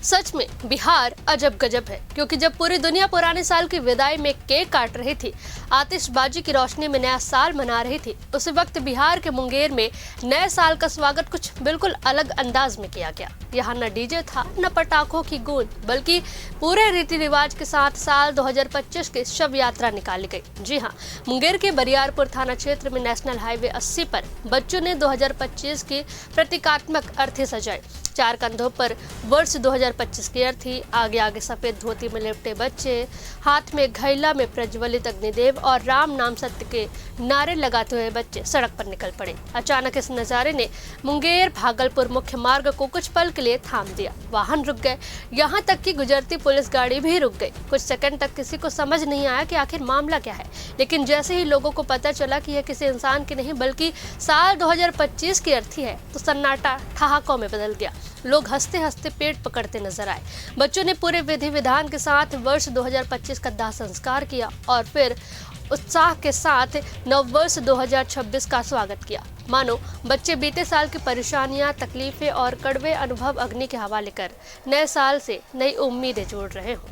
सच में बिहार अजब गजब है, क्योंकि जब पूरी दुनिया पुराने साल की विदाई में केक काट रही थी, आतिशबाजी की रोशनी में नया साल मना रही थी, उसी वक्त बिहार के मुंगेर में नए साल का स्वागत कुछ बिल्कुल अलग अंदाज में किया गया। यहाँ न डीजे था, न पटाखों की गूंज, बल्कि पूरे रीति रिवाज के साथ साल 2025 की शव यात्रा निकाली गई। जी हाँ, मुंगेर के बरियारपुर थाना क्षेत्र में नेशनल हाईवे 80 पर बच्चों ने 2025 की प्रतीकात्मक अर्थी सजाई। चार कंधों पर वर्ष 2025 की अर्थी, आगे आगे सफेद धोती में लिपटे बच्चे, हाथ में घैला में प्रज्वलित अग्निदेव और राम नाम सत्य के नारे लगाते हुए बच्चे सड़क पर निकल पड़े। अचानक इस नजारे ने मुंगेर भागलपुर मुख्य मार्ग को कुछ पल के लिए थाम दिया। वाहन रुक गए, यहाँ तक कि गुजरती पुलिस गाड़ी भी रुक गई। कुछ सेकंड तक किसी को समझ नहीं आया कि आखिर मामला क्या है, लेकिन जैसे ही लोगों को पता चला कि यह किसी इंसान की नहीं बल्कि साल 2025 की अर्थी है, तो सन्नाटा ठहाकों में बदल गया। लोग हंसते हंसते पेट पकड़ते नजर आए। बच्चों ने पूरे विधि विधान के साथ वर्ष 2025 का दाह संस्कार किया और फिर उत्साह के साथ नववर्ष 2026 का स्वागत किया। मानो बच्चे बीते साल की परेशानियां, तकलीफें और कड़वे अनुभव अग्नि के हवाले कर नए साल से नई उम्मीदें जोड़ रहे हों।